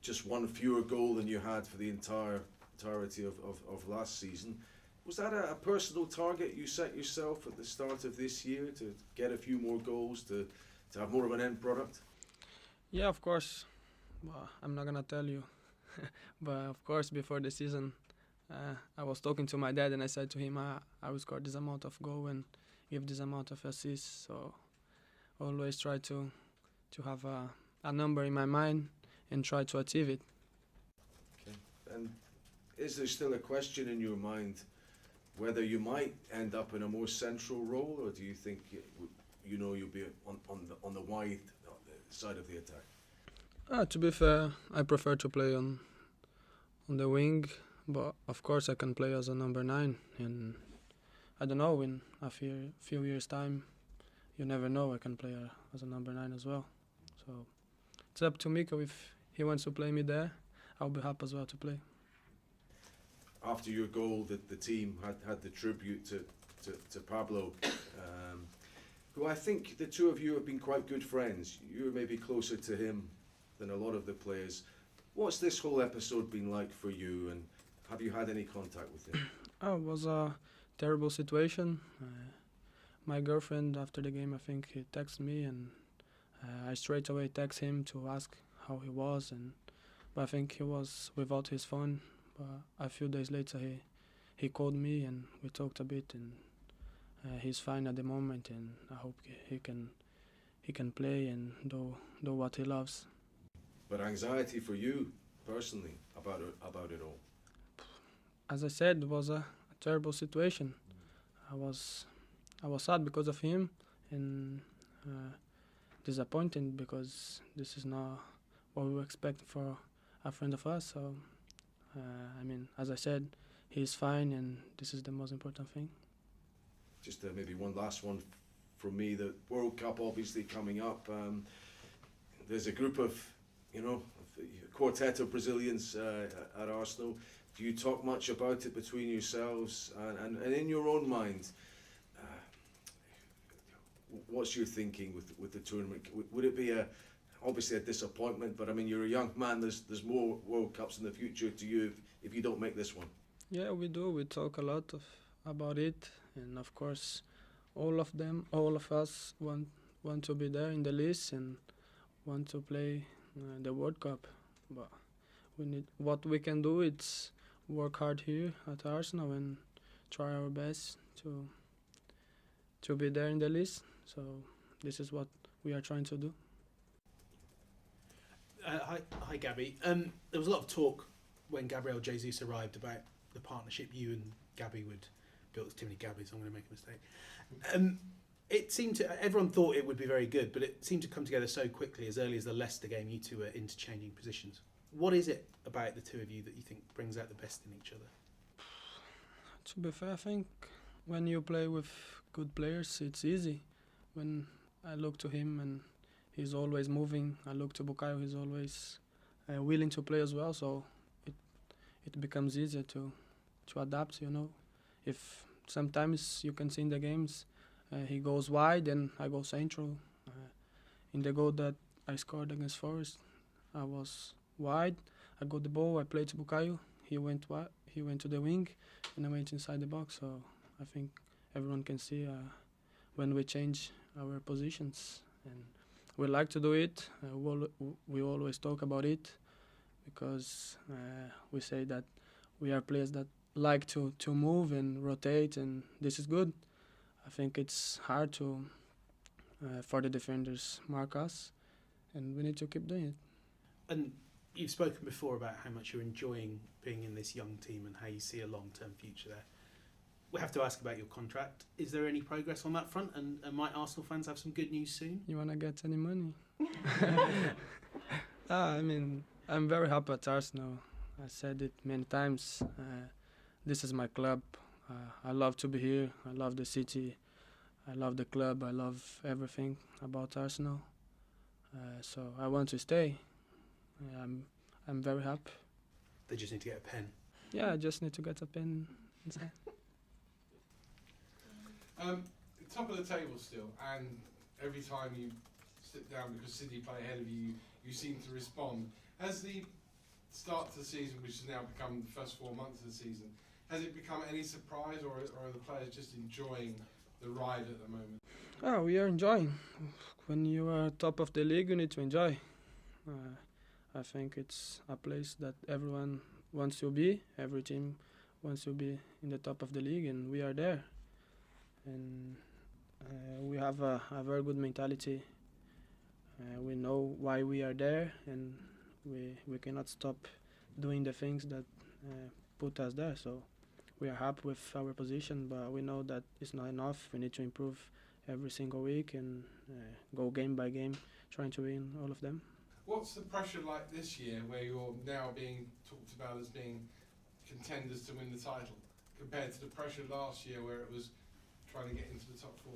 just one fewer goal than you had for the entirety of last season. Was that a personal target you set yourself at the start of this year, to get a few more goals, to have more of an end product? Yeah, of course. Well, I'm not gonna tell you, but of course, before the season, I was talking to my dad and I said to him, I will score this amount of goal and give this amount of assists. So always try to have a number in my mind and try to achieve it. Okay. And is there still a question in your mind whether you might end up in a more central role, or do you think you'll be on the wide side of the attack? To be fair, I prefer to play on the wing, but of course I can play as a number 9. And I don't know, in a few years' time, you never know, I can play as a number 9 as well. So it's up to Miko. If he wants to play me there, I'll be happy as well to play. After your goal, the team had the tribute to Pablo, who I think the two of you have been quite good friends. You're maybe closer to him than a lot of the players. What's this whole episode been like for you, and have you had any contact with him? It was a terrible situation. My girlfriend, after the game, I think he texted me, and I straight away text him to ask how he was, but I think he was without his phone. But a few days later, he called me and we talked a bit, and he's fine at the moment, and I hope he can play and do what he loves. But anxiety for you personally about it all? As I said, it was a terrible situation. I was sad because of him, and disappointed because this is not what we were expecting for a friend of us. So, as I said, he's fine, and this is the most important thing. Just maybe one last one from me. The World Cup obviously coming up. There's a group of, a quartet of Brazilians at Arsenal. Do you talk much about it between yourselves, and in your own mind? What's your thinking with the tournament? Would it be obviously a disappointment? But you're a young man. There's more World Cups in the future to you if you don't make this one. Yeah, we do. We talk a lot about it, and of course, all of us want to be there in the list and want to play the World Cup. But what we can do is work hard here at Arsenal and try our best to be there in the list. So this is what we are trying to do. Hi, Gabby. There was a lot of talk when Gabriel Jesus arrived about the partnership you and Gabby would build. There's too many Gabbys, I'm going to make a mistake. It seemed everyone thought it would be very good, but it seemed to come together so quickly. As early as the Leicester game, you two were interchanging positions. What is it about the two of you that you think brings out the best in each other? To be fair, I think when you play with good players, it's easy. When I look to him and he's always moving, I look to Bukayo, he's always willing to play as well, so it becomes easier to adapt, If sometimes you can see in the games, he goes wide and I go central. In the goal that I scored against Forest, I was wide, I got the ball, I played to Bukayo, he went to the wing, and I went inside the box. So I think everyone can see when we change our positions, and we like to do it. We always talk about it because we say that we are players that like to move and rotate, and this is good. I think it's hard for the defenders mark us, and we need to keep doing it. And you've spoken before about how much you're enjoying being in this young team and how you see a long-term future there. We have to ask about your contract. Is there any progress on that front, and might Arsenal fans have some good news soon? You want to get any money? I'm very happy at Arsenal. I said it many times. This is my club. I love to be here. I love the city. I love the club. I love everything about Arsenal. So I want to stay. I'm very happy. They just need to get a pen. Yeah, I just need to get a pen inside. Top of the table still, and every time you sit down because City play ahead of you, you seem to respond. Has the start to the season, which has now become the first 4 months of the season, has it become any surprise, or are the players just enjoying the ride at the moment? Oh, we are enjoying. When you are top of the league, you need to enjoy. I think it's a place that everyone wants to be. Every team wants to be in the top of the league, and we are there. And we have a very good mentality. We know why we are there, and we cannot stop doing the things that put us there. So we are happy with our position, but we know that it's not enough. We need to improve every single week and go game by game, trying to win all of them. What's the pressure like this year, where you're now being talked about as being contenders to win the title, compared to the pressure last year, where it was trying to get into the top 4?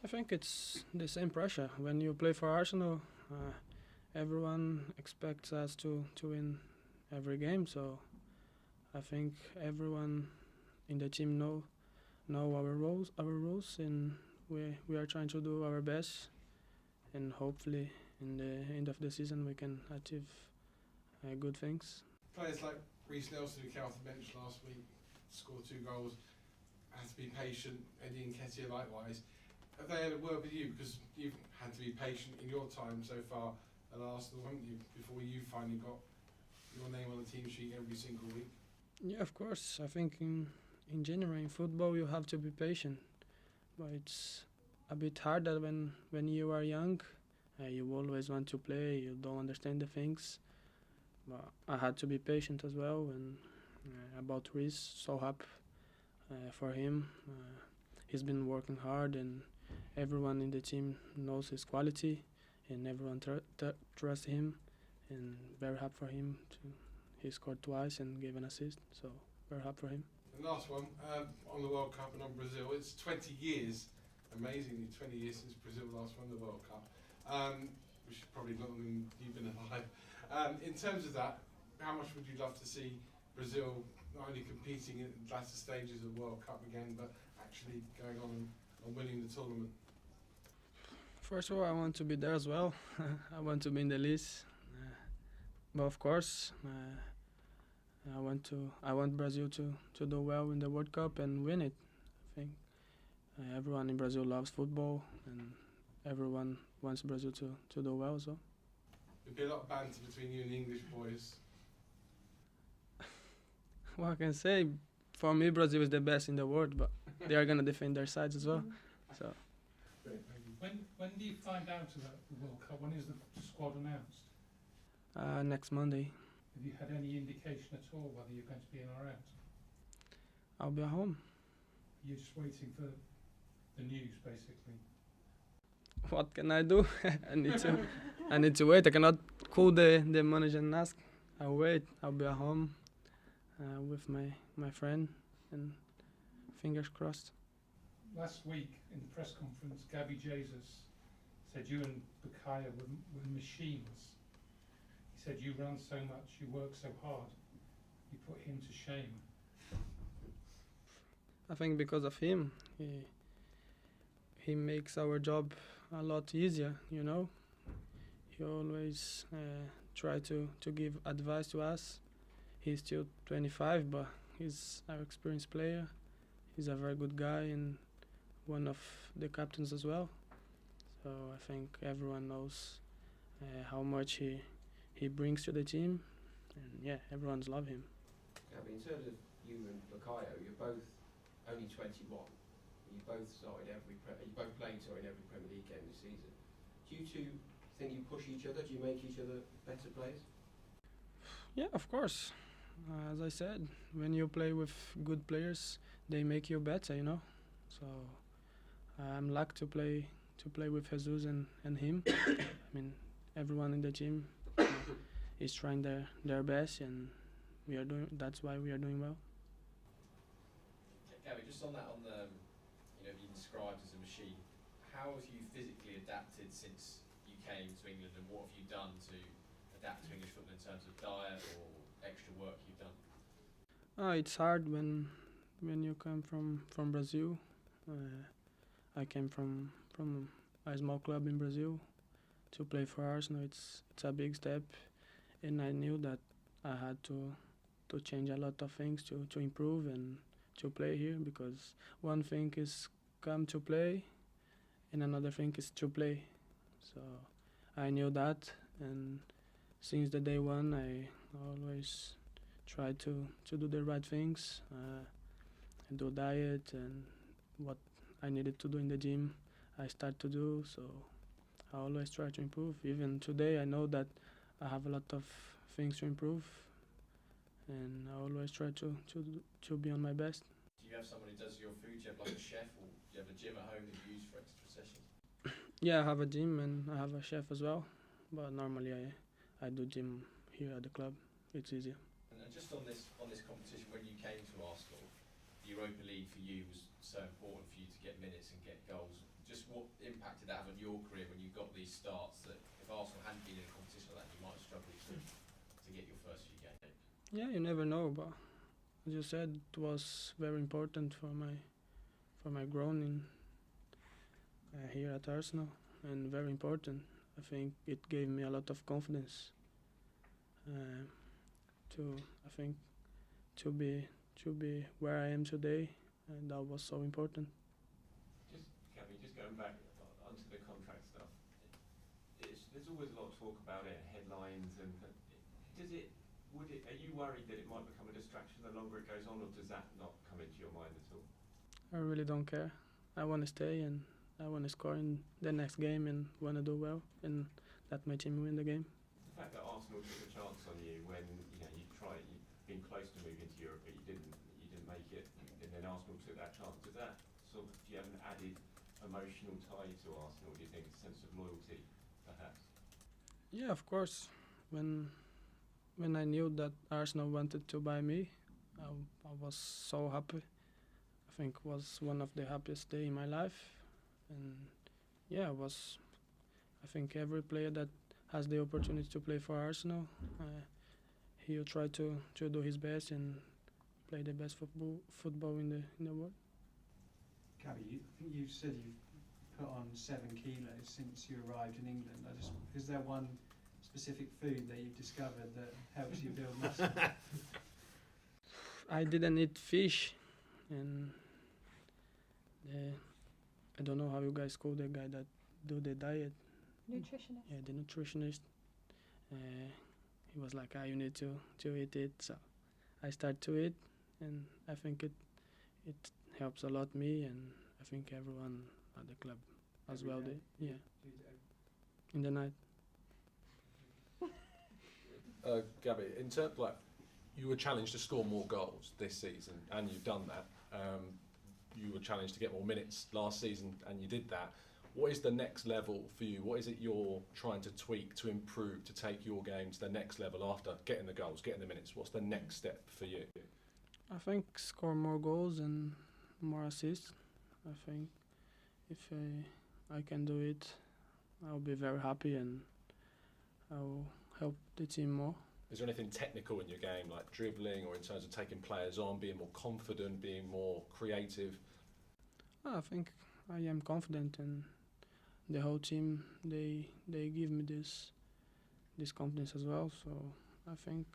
I think it's the same pressure. When you play for Arsenal, everyone expects us to win every game. So I think everyone in the team know our roles, and we are trying to do our best, and hopefully in the end of the season we can achieve good things. Players like Reece Nelson, who came off the bench last week, scored 2 goals, had to be patient. Eddie Nketiah likewise. Have they had a word with you, because you've had to be patient in your time so far at Arsenal, haven't you, before you finally got your name on the team sheet every single week? Yeah, of course. I think in general in football you have to be patient, but it's a bit harder when you are young. You always want to play. You don't understand the things, but I had to be patient as well. And about Reece, so happy for him. He's been working hard, and everyone in the team knows his quality, and everyone trusts him. And very happy for him. He scored twice and gave an assist, so very happy for him. And last one, on the World Cup and on Brazil, it's 20 years, amazingly 20 years since Brazil last won the World Cup, which is probably longer than you've been alive. In terms of that, how much would you love to see Brazil not only competing in the latter stages of the World Cup again, but actually going on and winning the tournament? First of all, I want to be there as well. I want to be in the list, but of course, I want Brazil to do well in the World Cup and win it. I think everyone in Brazil loves football, and everyone wants Brazil to do well. So There'd be a lot of banter between you and the English boys. what I can say, for me, Brazil is the best in the world, but they are gonna defend their sides as well. So When do you find out about the World Cup? When is the squad announced? next Monday, Have you had any indication at all whether you're going to be in or out? I'll be at home. You're just waiting for the news, basically. What can I do? I need to wait. I cannot call the manager and ask. I'll wait. I'll be at home with my friend, and fingers crossed. Last week in the press conference, Gabby Jesus said you and Bukayo were machines. He said you ran so much, you worked so hard, you put him to shame. I think because of him, he makes our job a lot easier. You know, he always try to give advice to us. He's still 25, but he's our experienced player. He's a very good guy and one of the captains as well. So I think everyone knows how much he brings to the team, and yeah, everyone's love him. Gabby, in terms of you and Bukayo, you're both only 21. You both playing in every Premier League game this season. Do you two think you push each other? Do you make each other better players? Yeah, of course. As I said, when you play with good players, they make you better, you know. So I'm lucky to play with Jesus and him. I mean, everyone in the team is trying their best, and that's why we are doing well. Gabby, just on being described as a machine, how have you physically adapted since you came to England, and what have you done to adapt to English football in terms of diet or extra work you've done? It's hard when you come from Brazil. I came from a small club in Brazil to play for Arsenal. It's a big step, and I knew that I had to change a lot of things to improve and to play here, because one thing is come to play and another thing is to play. So I knew that, and since the day one I always try to do the right things, do diet and what I needed to do in the gym I start to do. So I always try to improve. Even today I know that I have a lot of things to improve, and I always try to be on my best. Do you have someone who does your food? Do you have like a chef, or do you have a gym at home that you use for extra sessions? Yeah, I have a gym and I have a chef as well, but normally I do gym here at the club. It's easier. And just on this competition, when you came to Arsenal, the Europa League for you was so important for you to get minutes and get goals. Just what impact did that have on your career when you got these starts, that if Arsenal hadn't been in a competition like that, you might have struggled to get your first few games? Yeah, you never know, but as you said, it was very important for my growing here at Arsenal, and very important. I think it gave me a lot of confidence to be where I am today, and that was so important. Just, Gabby, just going back onto the contract stuff, there's always a lot of talk about it, headlines, and are you worried that it might become a distraction the longer it goes on, or does that not come into your mind at all? I really don't care. I want to stay and I want to score in the next game and want to do well, and let my team win the game. The fact that Arsenal took a chance on you when you've been close to moving to Europe, but you didn't make it, and then Arsenal took that chance. Do you have an added emotional tie to Arsenal? Do you think a sense of loyalty, perhaps? Yeah, of course. When I knew that Arsenal wanted to buy me, I was so happy. I think it was one of the happiest days in my life. And yeah, I think every player that has the opportunity to play for Arsenal, he'll try to do his best and play the best football in the world. Gabby, I think you said you've put on 7 kilos since you arrived in England. Is there one specific food that you've discovered that helps you build muscle? I didn't eat fish, and I don't know how you guys call the guy that do the diet. Nutritionist. Yeah, the nutritionist. He was like, you need to eat it. So I start to eat, and I think it helps a lot me, and I think everyone at the club as Every well. day? Yeah, in the night. Gabby, in terms you were challenged to score more goals this season, and you've done that. You were challenged to get more minutes last season, and you did that. What is the next level for you? What is it you're trying to tweak, to improve, to take your game to the next level after getting the goals, getting the minutes? What's the next step for you? I think score more goals and more assists. I think if I can do it, I'll be very happy, and I'll help the team more. Is there anything technical in your game, like dribbling, or in terms of taking players on, being more confident, being more creative? I think I am confident, and the whole team, they give me this confidence as well. So I think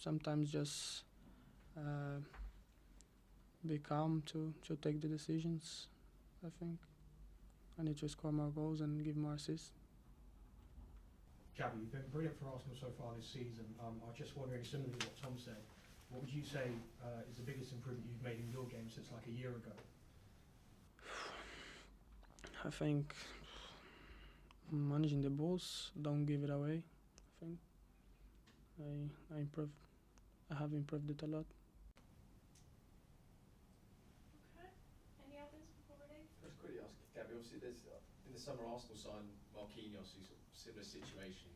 sometimes just be calm to take the decisions. I think I need to score more goals and give more assists. Gabby, you've been brilliant for Arsenal so far this season. I was just wondering, similarly to what Tom said, what would you say is the biggest improvement you've made in your game since like a year ago? I think managing the balls, don't give it away. I think I improved. I have improved it a lot. Okay. Any others before we leave? Just quickly ask Gabby, obviously there's in the summer Arsenal signed Marquinhos, who's sort of similar situation